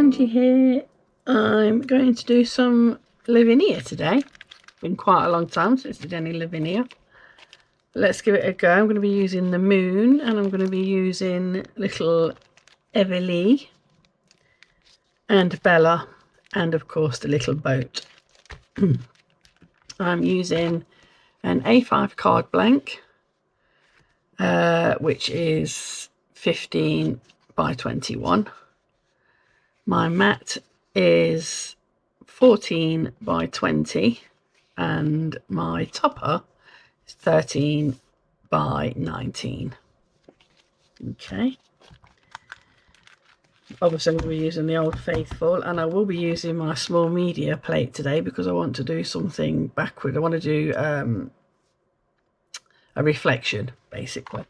Angie here. I'm going to do some Lavinia today. Been quite a long time since I did any Lavinia. Let's give it a go. I'm going to be using the moon, and I'm going to be using little Everly and Bella, and of course the little boat. I'm using an A5 card blank, which is 15 by 21. My mat is 14 by 20 and my topper is 13 by 19. Okay. Obviously I'm going to be using the Old Faithful, and I will be using my small media plate today because I want to do something backward. I want to do a reflection basically.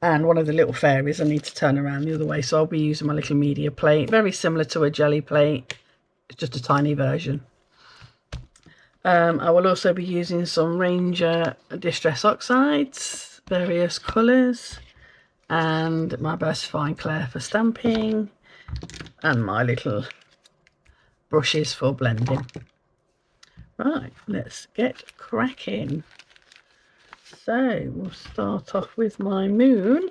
And one of the little fairies I need to turn around the other way, so I'll be using my little media plate, very similar to a jelly plate, it's just a tiny version. I will also be using some Ranger Distress Oxides, various colours, and my Versifying Clay for stamping, and my little brushes for blending. Right, let's get cracking. So we'll start off with my moon.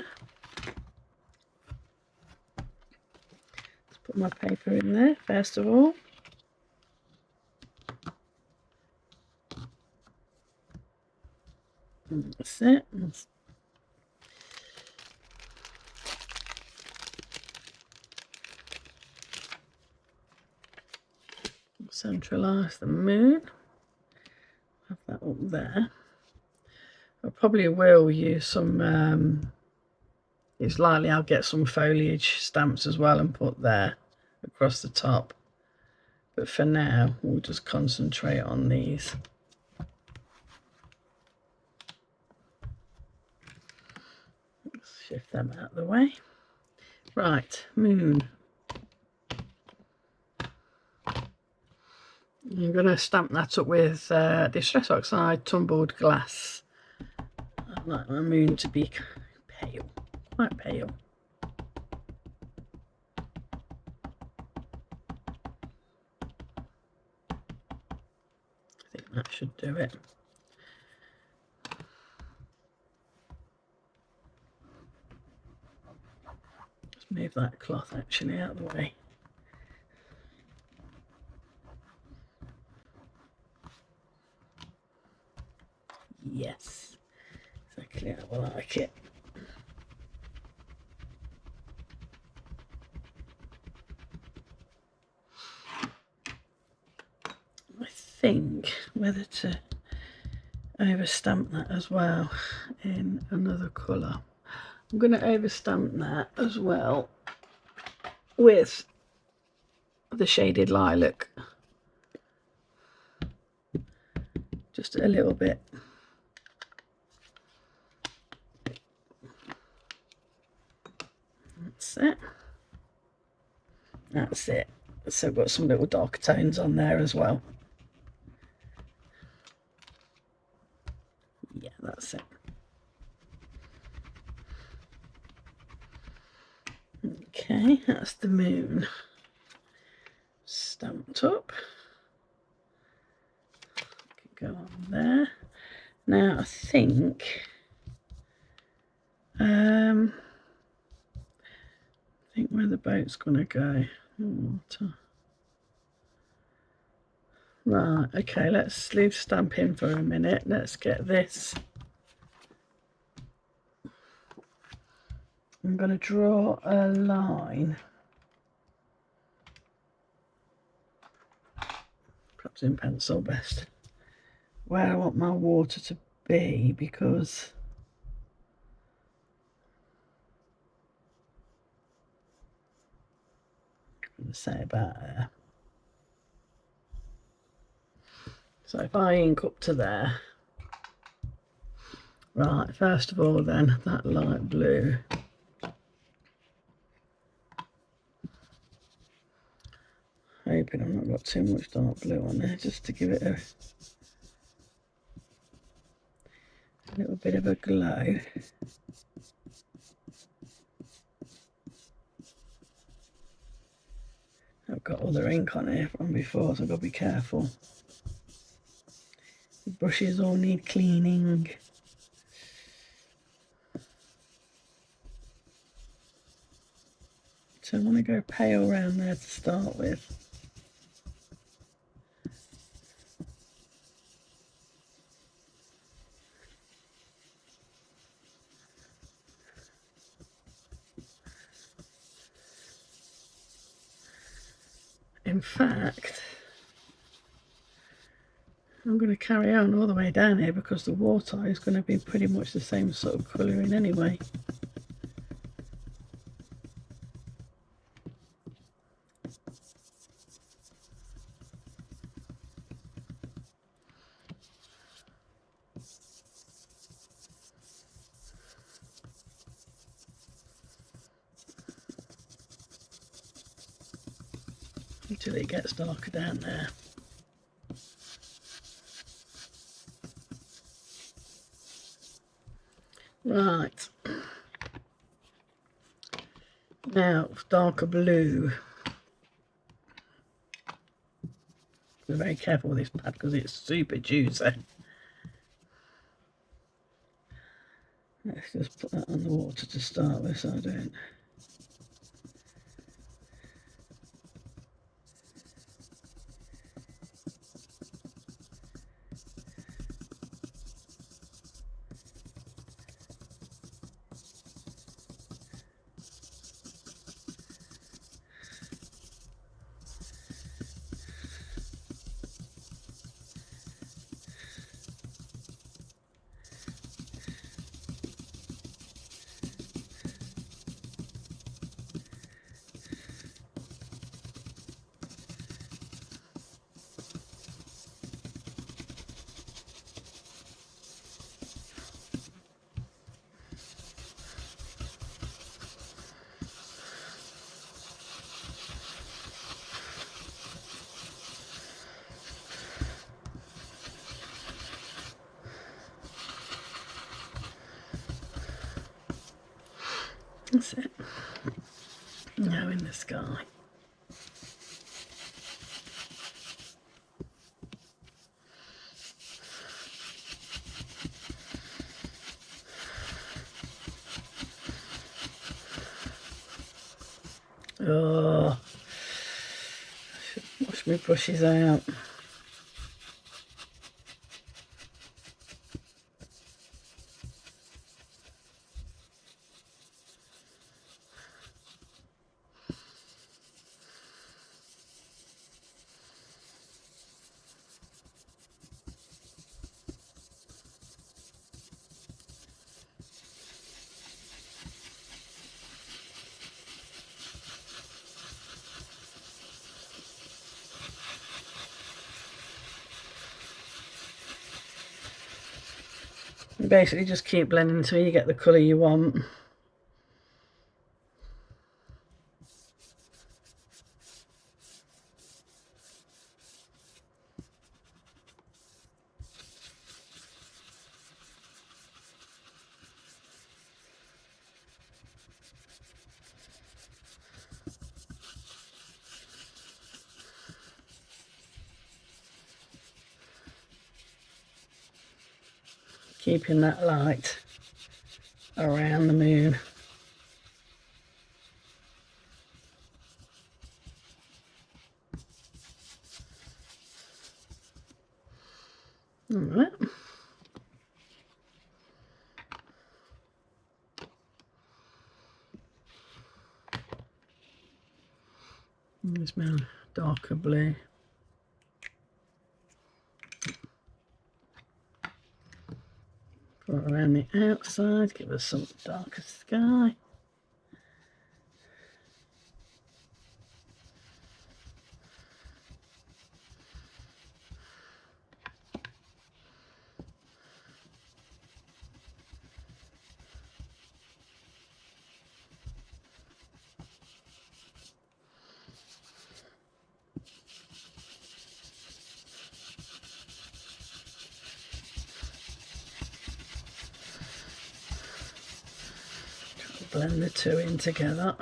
Let's put my paper in there first of all. That's it. Centralise the moon. Have that up there. I probably will use some, it's likely I'll get some foliage stamps as well and put there across the top. But for now, we'll just concentrate on these. Let's shift them out of the way. Right, moon. I'm going to stamp that up with Distress Oxide Tumbled Glass. I'd like my moon to be pale, quite pale. I think that should do it. Just move that cloth actually out of the way. Yes, exactly how I like it. I think whether to overstamp that as well in another colour. I'm going to overstamp that as well with the shaded lilac. Just a little bit. That's it. That's it. So I've got some little dark tones on there as well. Yeah, that's it. Okay, that's the moon stamped up. Could go on there. Now I think where the boat's gonna go. Water. Right, okay, let's leave stamping for a minute. Let's get this. I'm going to draw a line. Perhaps in pencil best. Where I want my water to be, because I'm going to say about there. So if I ink up to there. Right, first of all then, that light blue. Hoping I've not got too much dark blue on there, just to give it a little bit of a glow. got other ink on here from before, so I've got to be careful. The brushes all need cleaning. So I want to go pale around there to start with. In fact, I'm going to carry on all the way down here because the water is going to be pretty much the same sort of colouring anyway. Until it gets darker down there. Right, now darker blue. Be very careful with this pad because it's super juicy. Let's just put that on the water to start with so I don't. That's it. Now in the sky. Oh, I should wash my brushes out. Basically just keep blending until you get the colour you want. Keeping that light around the moon. All right. There's my darker blue. Put it around the outside, give us some darker sky. Blend the two in together.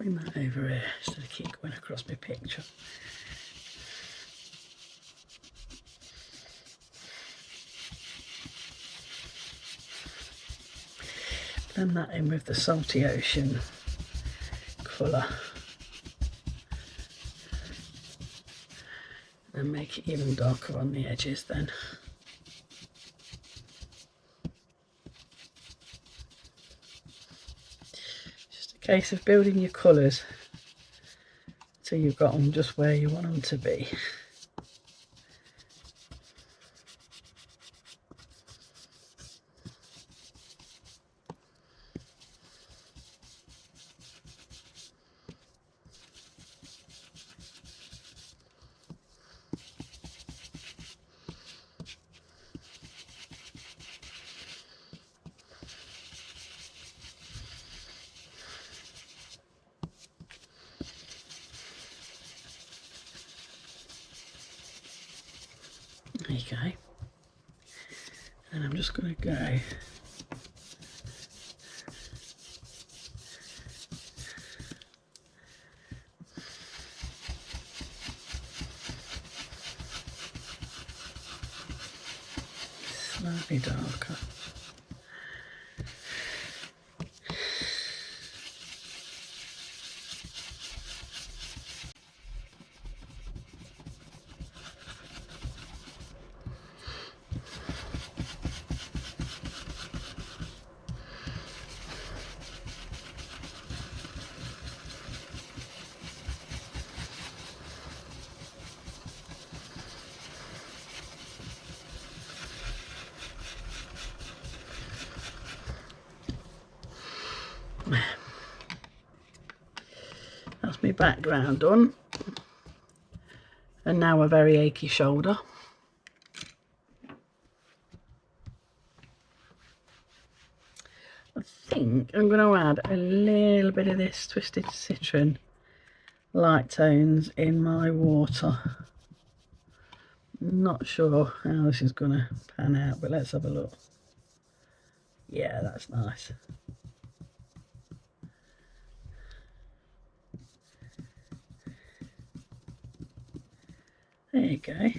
bring that over here instead of keep going across my picture. Blend that in with the Salty Ocean colour and make it even darker on the edges then. Just a case of building your colours till you've got them just where you want them to be. There you go. And I'm just going to go slightly darker. That's my background done, and now a very achy shoulder. I think I'm going to add a little bit of this Twisted Citron light tones in my water. Not sure how this is going to pan out, but let's have a look. Yeah, that's nice. There you go.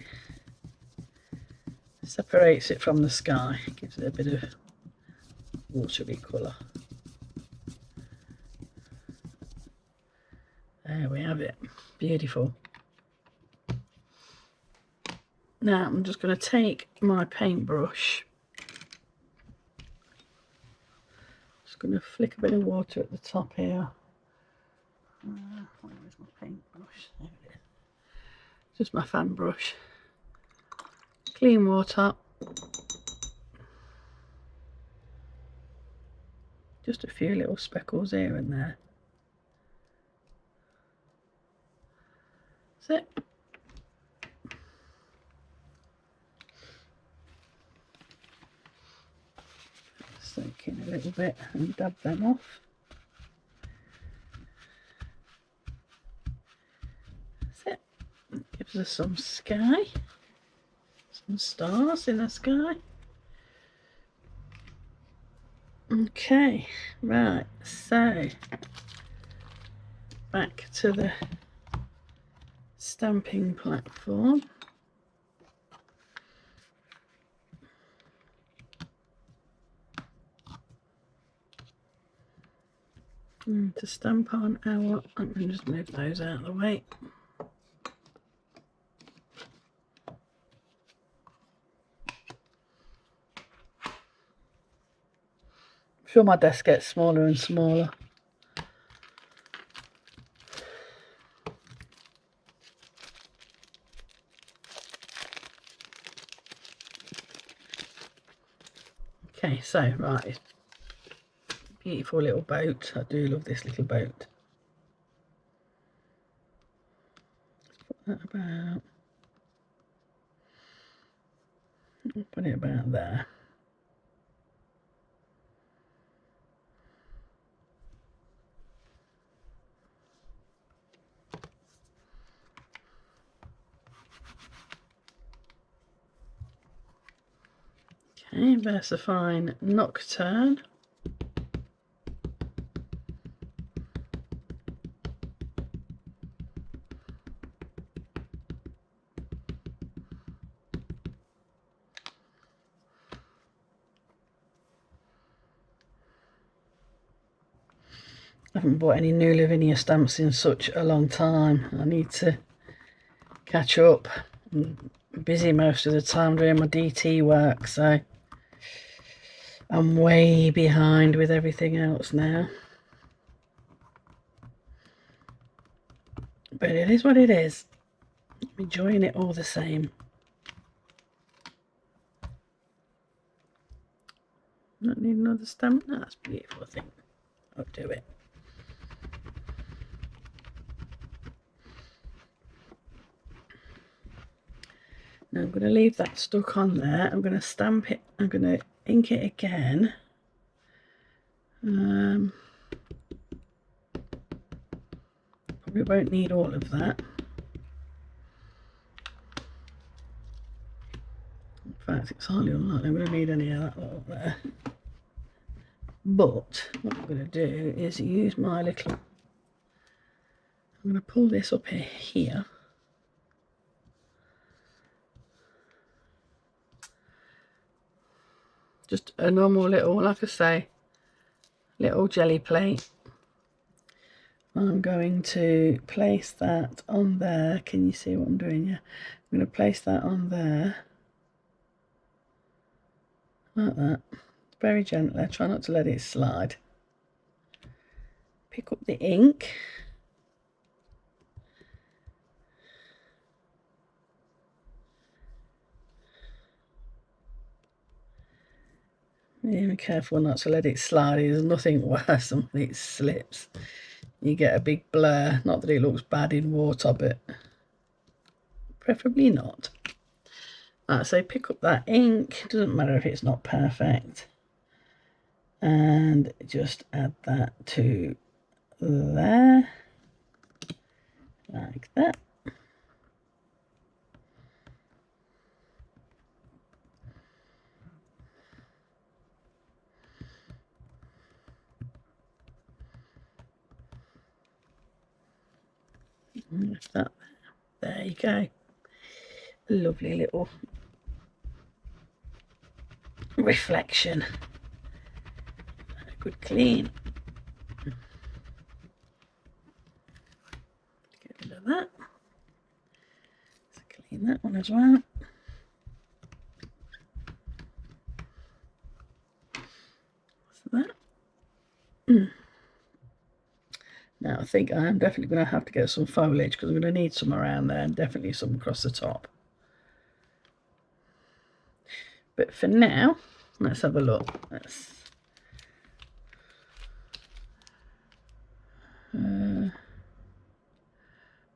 Separates it from the sky, gives it a bit of watery colour. There we have it. Beautiful. Now I'm just going to take my paintbrush. Just going to flick a bit of water at the top here. Where is my paintbrush? There it is. Just my fan brush. Clean water. Just a few little speckles here and there. That's it. Soak in a little bit and dab them off. That's it. Gives us some sky. Some stars in the sky. Okay, right, so back to the stamping platform. And to stamp on our, I'm going to just move those out of the way. I'm sure my desk gets smaller and smaller. Okay, so right, beautiful little boat. I do love this little boat. Let's put that about. I'll put it about there. Okay, VersaFine Nocturne. I haven't bought any new Lavinia stamps in such a long time. I need to catch up. I'm busy most of the time doing my DT work, so I'm way behind with everything else now. But it is what it is. I'm enjoying it all the same. Not need another stamp? No, that's beautiful, I think. I'll do it. Now I'm going to leave that stuck on there. I'm going to stamp it. I'm going to ink it again. Probably won't need all of that. In fact, it's highly unlikely I'm going to need any of that lot there. But what I'm going to do is use my little... I'm going to pull this up here. Just a normal little, like I say, little jelly plate. I'm going to place that on there. Can you see what I'm doing? Yeah, I'm going to place that on there like that, very gently. Try not to let it slide. Pick up the ink. Be careful not to let it slide. There's nothing worse than when it slips. You get a big blur. Not that it looks bad in water, but preferably not. So pick up that ink. Doesn't matter if it's not perfect. And just add that to there. Like that. That there you go. A lovely little reflection. A good clean. Get rid of that. Let's clean that one as well. What's that? Now I think I am definitely going to have to get some foliage because I'm going to need some around there and definitely some across the top. But for now, let's have a look. Let's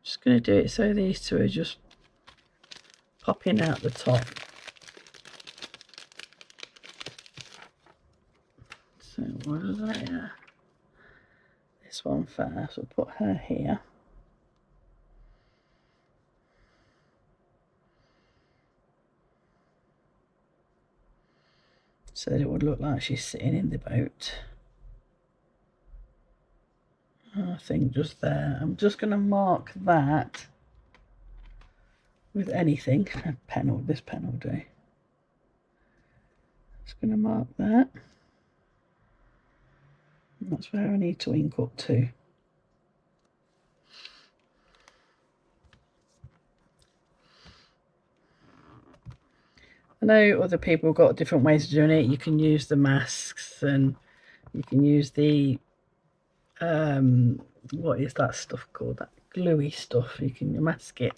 just going to do it so these two are just popping out the top. So we'll layer this one first. We'll put her here. So that it would look like she's sitting in the boat. I think just there. I'm just going to mark that with anything. A pen or this pen will do. Just going to mark that. And that's where I need to ink up to. I know other people have got different ways of doing it. You can use the masks and you can use the what is that stuff called, that gluey stuff. You can mask it.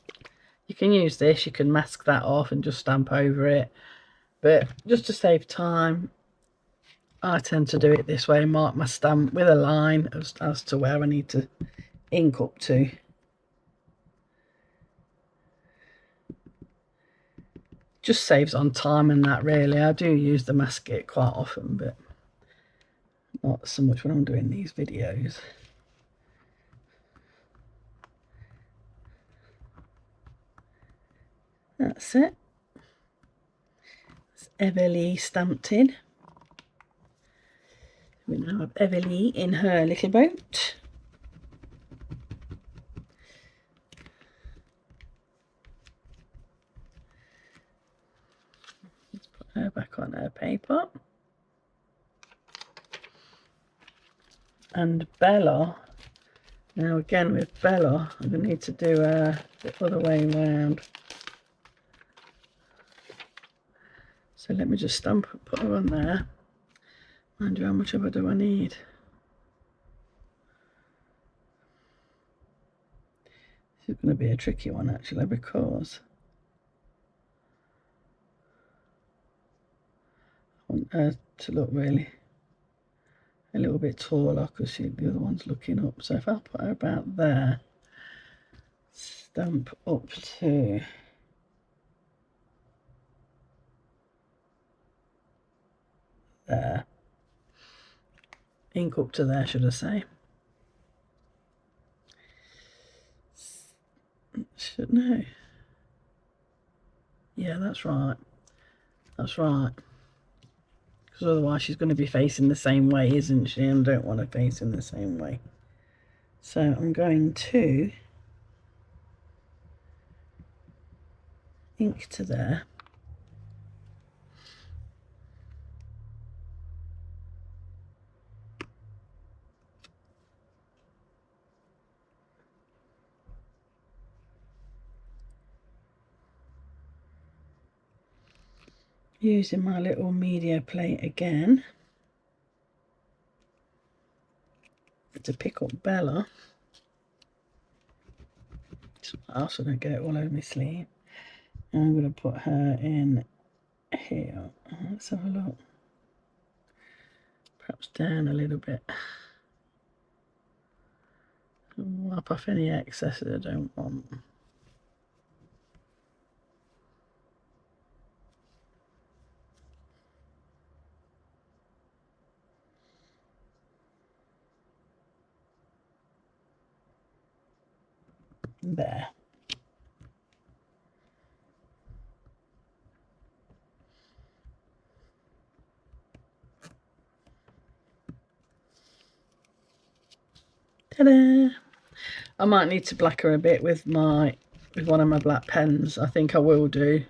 You can use this, you can mask that off and just stamp over it, but just to save time I tend to do it this way, mark my stamp with a line as to where I need to ink up to. Just saves on time and that, really. I do use the mask kit quite often, but not so much when I'm doing these videos. That's it. It's Everly stamped in. We now have Everly in her little boat. Let's put her back on her paper. And Bella, now again with Bella, I'm going to need to do the other way around. So let me just stamp, put her on there. Mind you, how much of her do I need? This is going to be a tricky one actually, because I want her to look really a little bit taller, because the other one's looking up. So if I put her about there, stamp up to there, ink up to there, should I say. Should know. Yeah, that's right. That's right. Because otherwise she's going to be facing the same way, isn't she? And I don't want her facing the same way. So I'm going to ink to there. Using my little media plate again to pick up Bella. So I don't get it all over my sleeve. And I'm going to put her in here. Let's have a look. Perhaps down a little bit. Wipe off any excess that I don't want. There. Ta-da! I might need to blacker a bit with one of my black pens. I think I will do.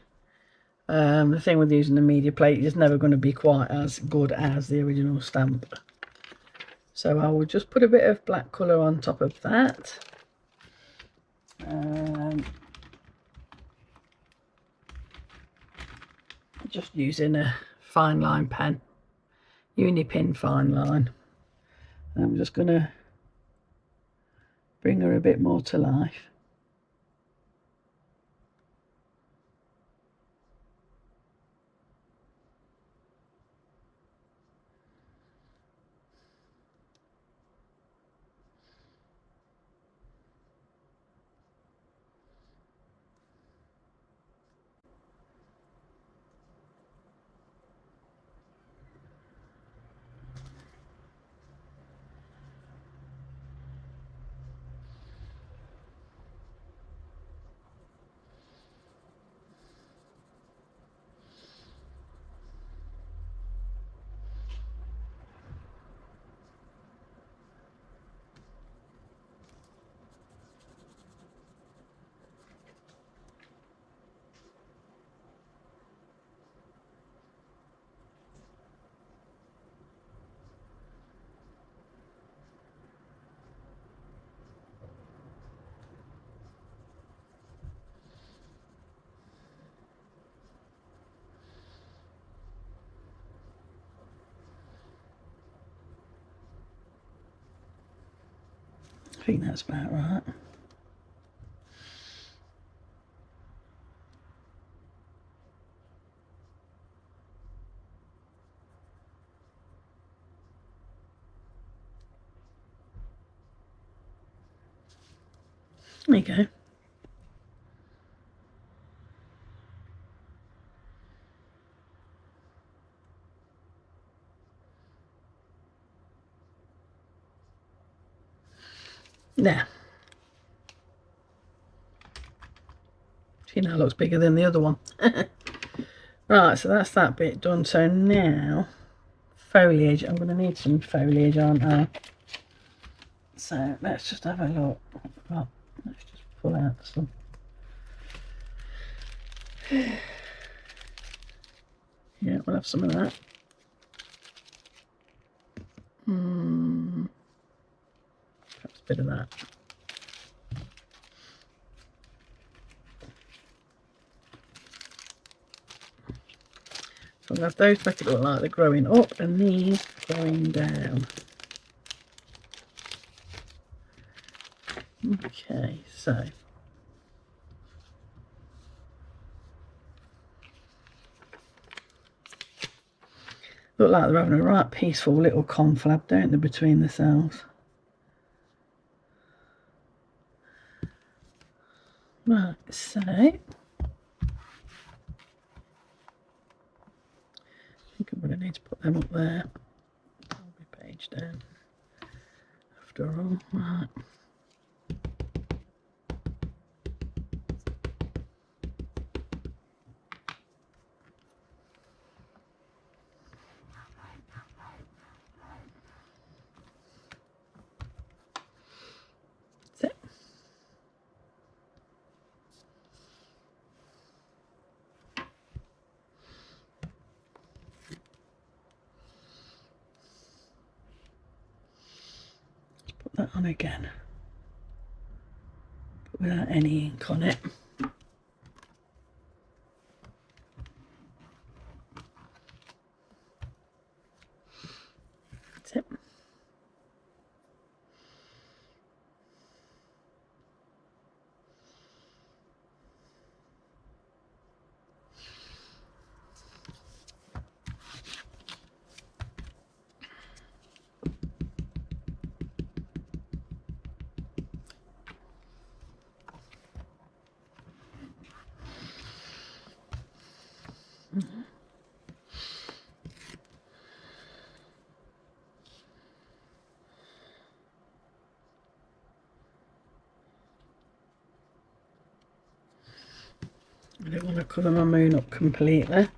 The thing with using the media plate is never going to be quite as good as the original stamp. So I will just put a bit of black colour on top of that. Just using a fine line pen, Unipin fine line. And I'm just going to bring her a bit more to life. I think that's about right. There you go. There. See, now it looks bigger than the other one. Right, so that's that bit done. So now, foliage. I'm going to need some foliage, aren't I? So let's just have a look. Well, let's just pull out some. Yeah, we'll have some of that. bit of that. So I'm going to have those make it look like they're growing up and these growing down. Okay, so look like they're having a right peaceful little conflab, don't they, between the cells? Right, so I think I'm going to need to put them up there. I'll be page down after all. Right. That's it. Put that on again, but without any ink on it. That's it. I don't want to colour my moon up completely. A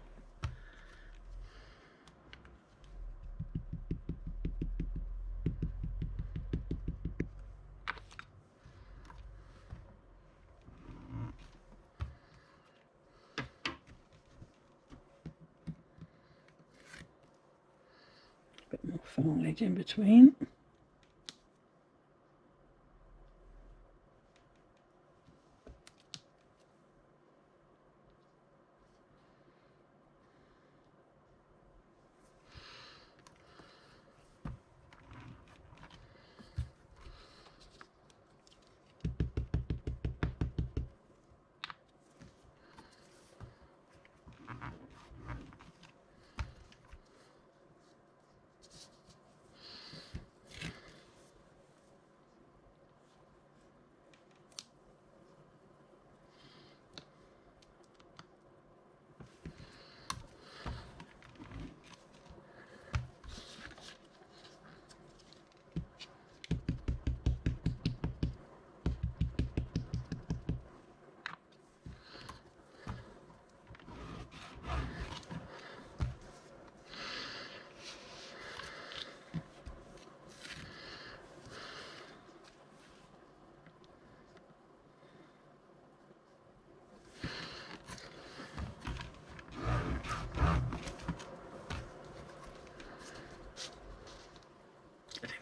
bit more foliage in between.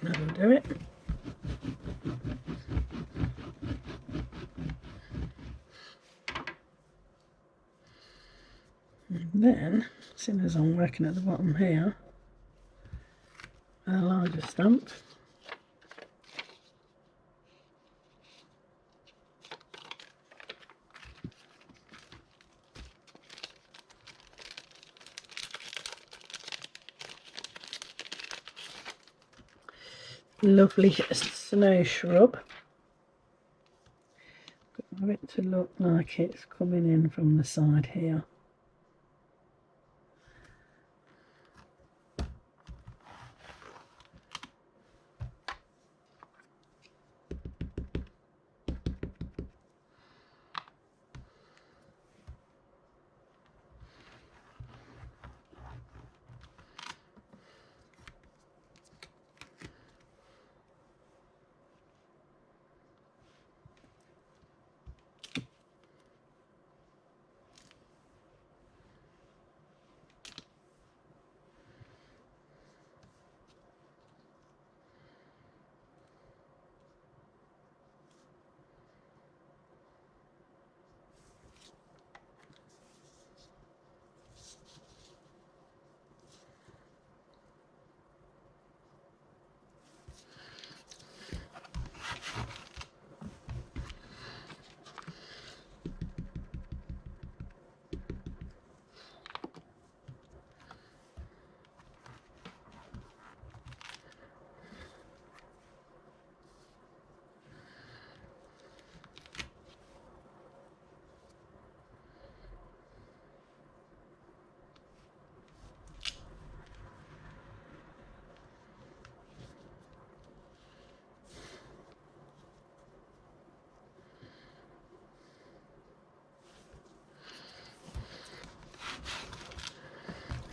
That'll do it. And then, as soon as I'm working at the bottom here, a larger stamp. Lovely snow shrub. Got it to look like it's coming in from the side here.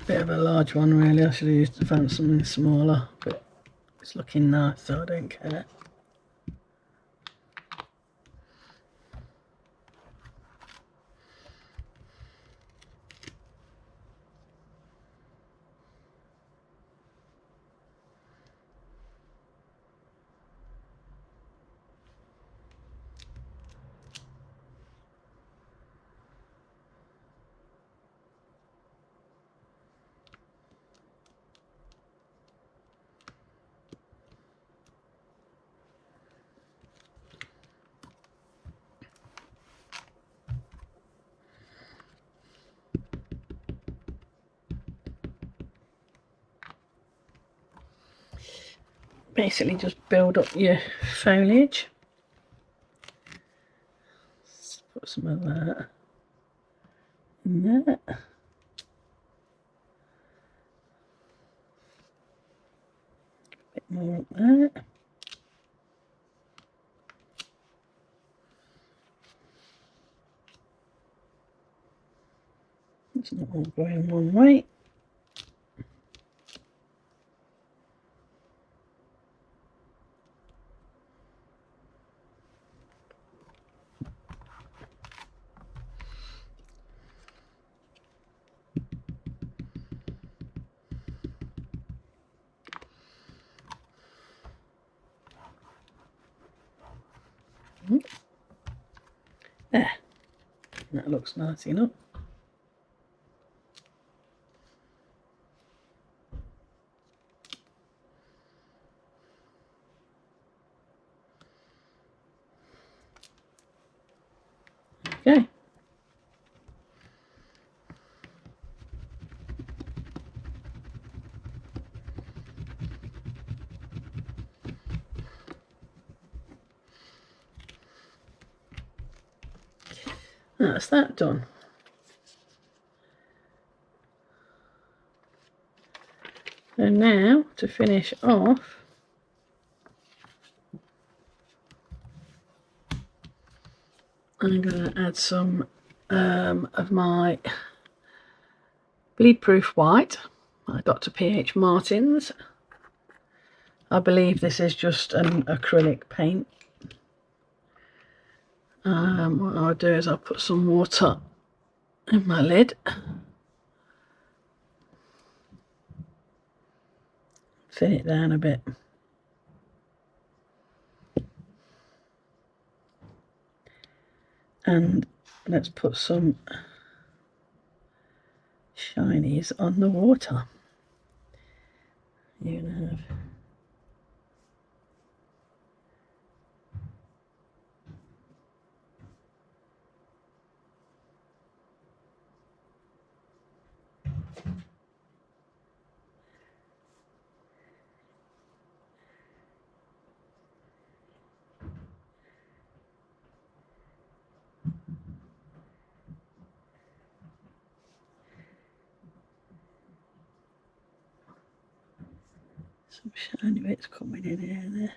bit of a large one really. I should have found something smaller, but it's looking nice, so I don't care. Basically just build up your foliage. Let's put some of that in there. A bit more up there. It's not all going one way. There, that looks nice enough. Okay. That's that done. And now to finish off, I'm going to add some of my BleedProof white. I got to PH Martin's. I believe this is just an acrylic paint. What I'll do is I'll put some water in my lid. Thin it down a bit. And let's put some shinies on the water. You can have some shiny bits coming in here and there.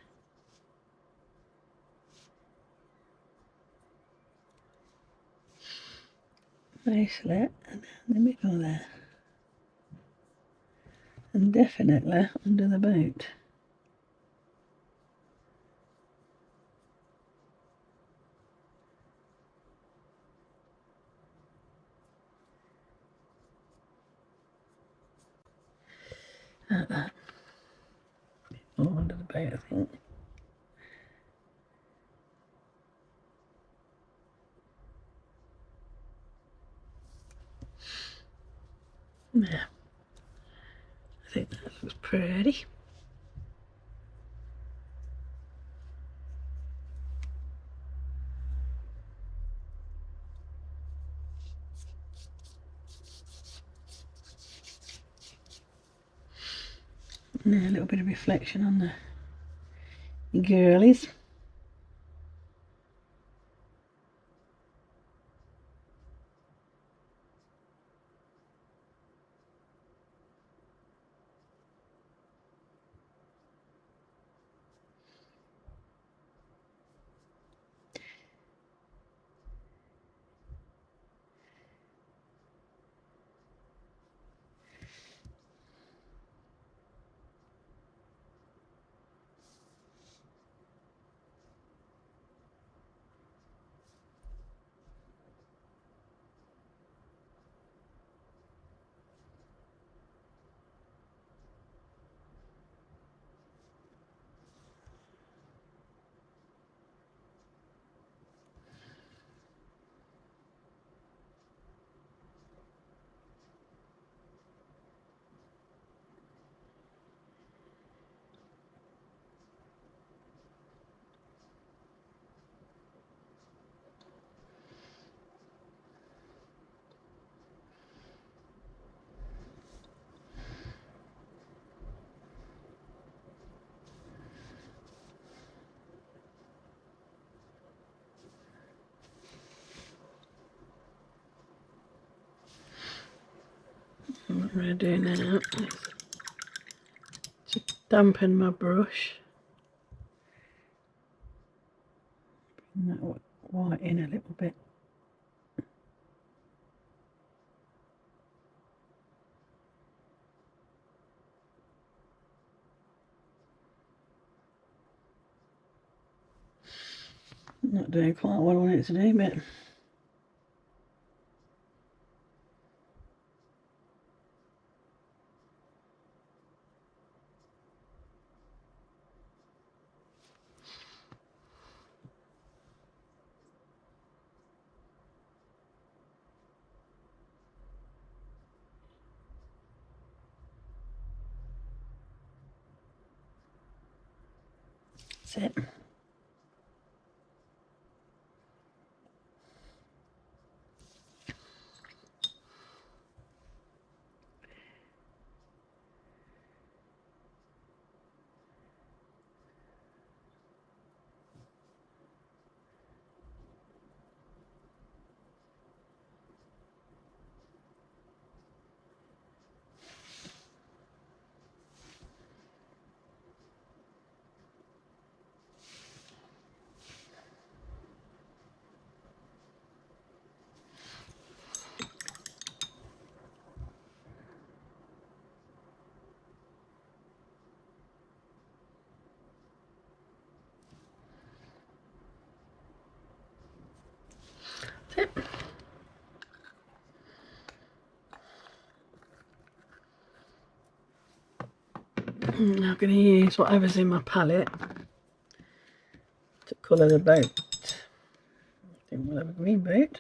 Nicely, and in the middle there. And definitely under the boot. Like that. Or under the boot, I think. There. I think that looks pretty. Now a little bit of reflection on the girlies. What I'm going to do now is to dampen my brush. Bring that white in a little bit. Not doing quite what I want it to do, but that's it. That's it. I'm now going to use whatever's in my palette to colour the boat. I think we'll have a green boat.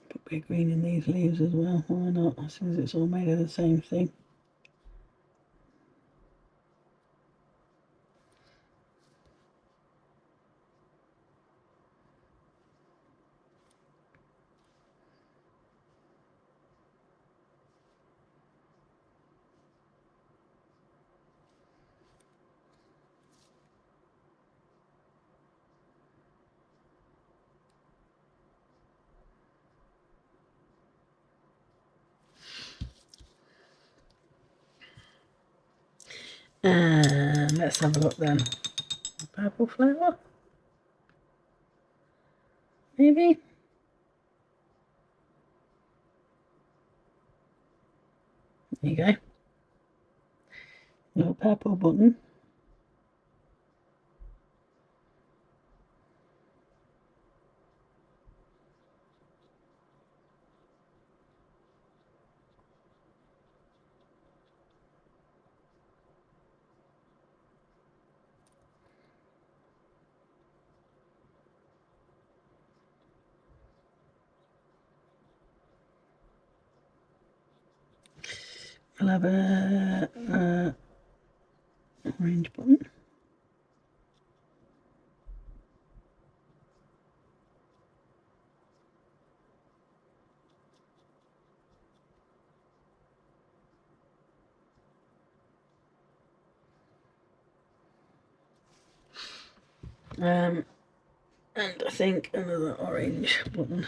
Put a bit of green in these leaves as well, why not, as soon as it's all made of the same thing. And let's have a look then. Purple flower? Maybe? There you go. Little purple button. I'll have a orange button. And I think another orange button.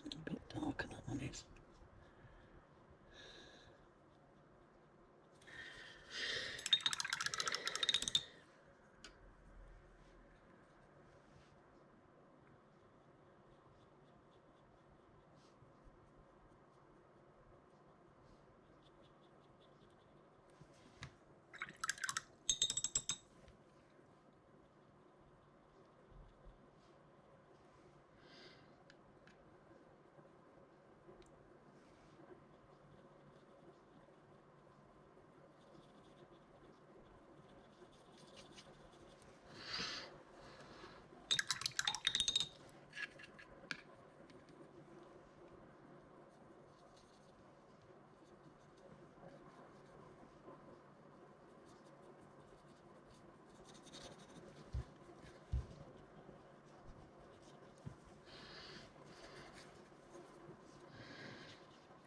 A bit darker, that one is.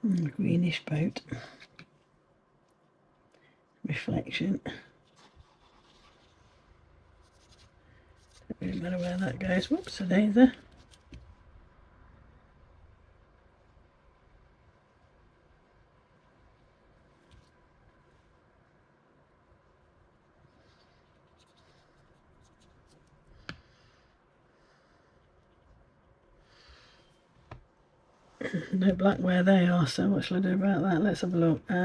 Greenish boat reflection. Don't really matter where that goes. Whoops, a daisy. No black where they are, so what shall I do about that? Let's have a look. Got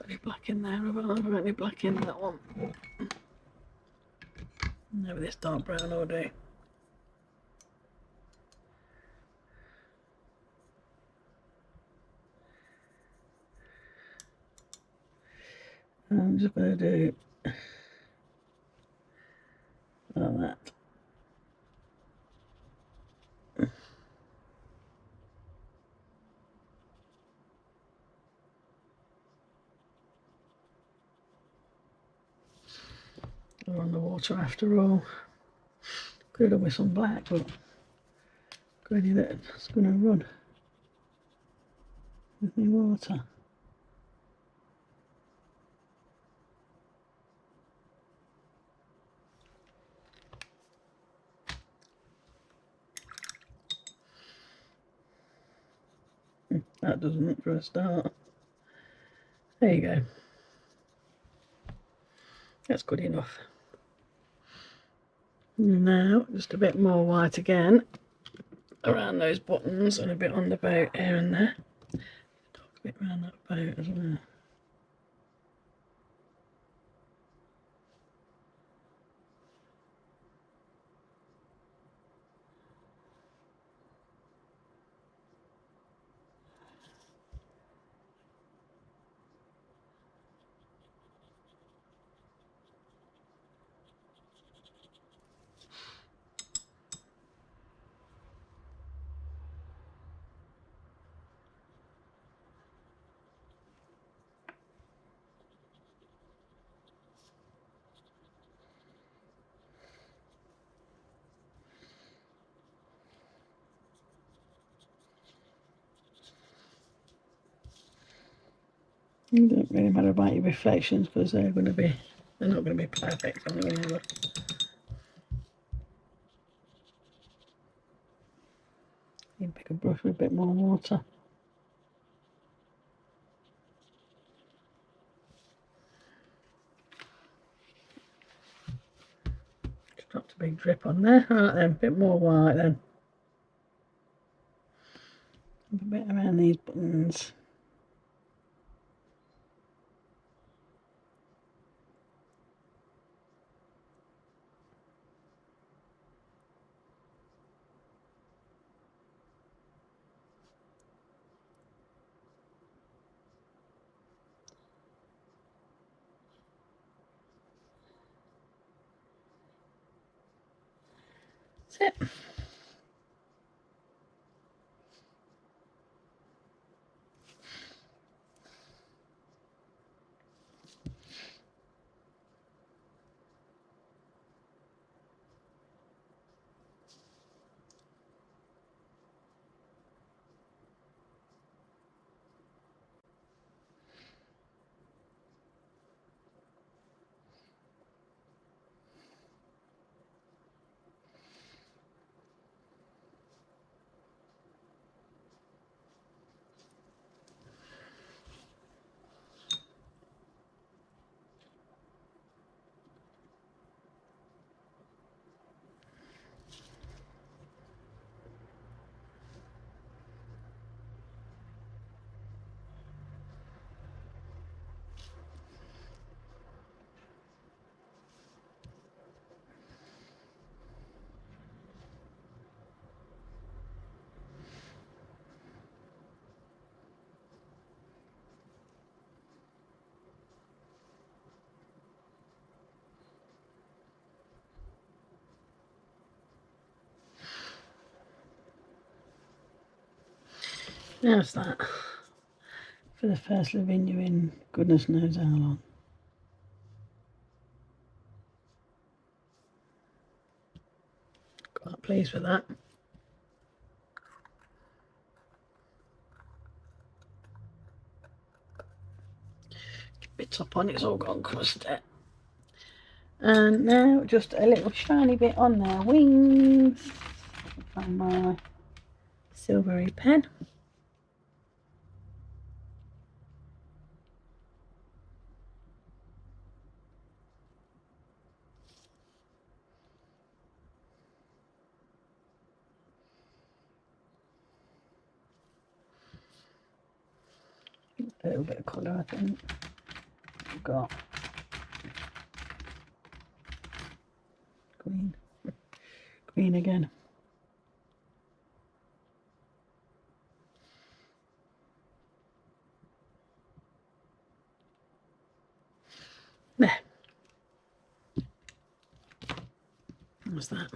any black in there? Have I got any black in that one? No, this dark brown will do. I'm just going to do like that. We're on the water after all. Could have with some black, but really that's going to run with the water. That doesn't for a start. There you go. That's good enough. Now just a bit more white again around those buttons and a bit on the boat here and there. Dark bit around that boat as well. It doesn't really matter about your reflections because they're not going to be perfect anyway. You can pick a brush with a bit more water. Just dropped a big drip on there. Right then, a bit more white then. A bit around these buttons. That's it. How's that? For the first living you in goodness knows how long. Quite pleased with that. on, it's all gone crusty. And now just a little shiny bit on their wings from my silvery pen. A little bit of colour, I think. I've got green again. There. What's that?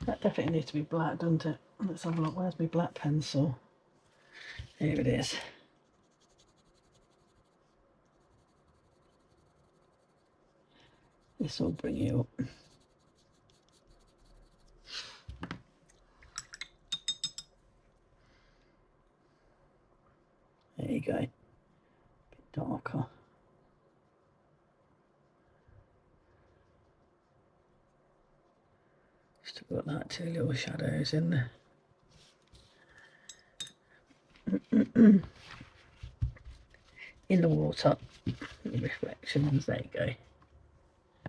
That definitely needs to be black, doesn't it? Let's have a look. Where's my black pencil? Here it is. This will bring you up. There you go. A bit darker. Just got that two little shadows in there. In the water, the reflections, there you go.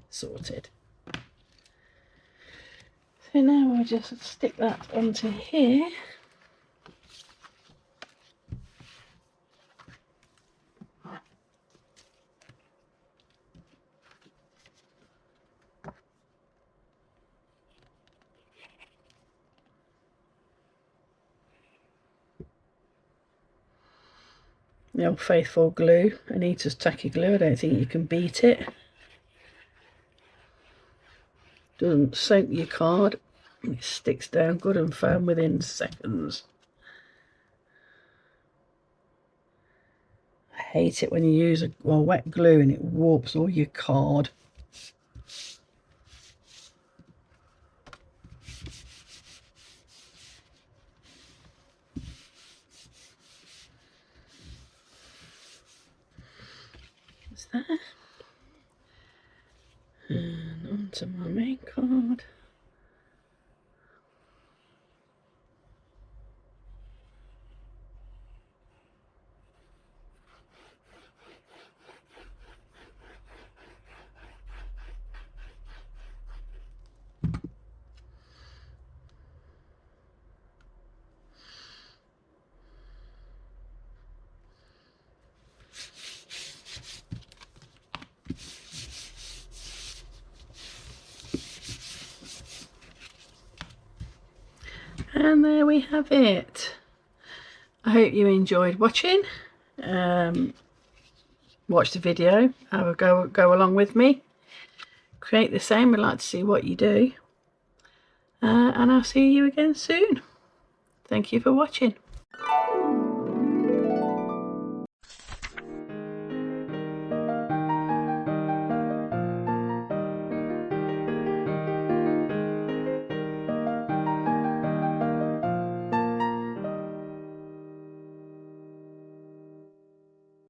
Sorted. So now I'll just stick that onto here. The old faithful glue, Anitas Tacky glue, I don't think you can beat it. Doesn't soak your card, it sticks down good and firm within seconds. I hate it when you use a wet glue and it warps all your card. There. And onto my main card. And there we have it. I hope you enjoyed watching. Watch the video, have a go along with me. Create the same. I'd like to see what you do. And I'll see you again soon. Thank you for watching.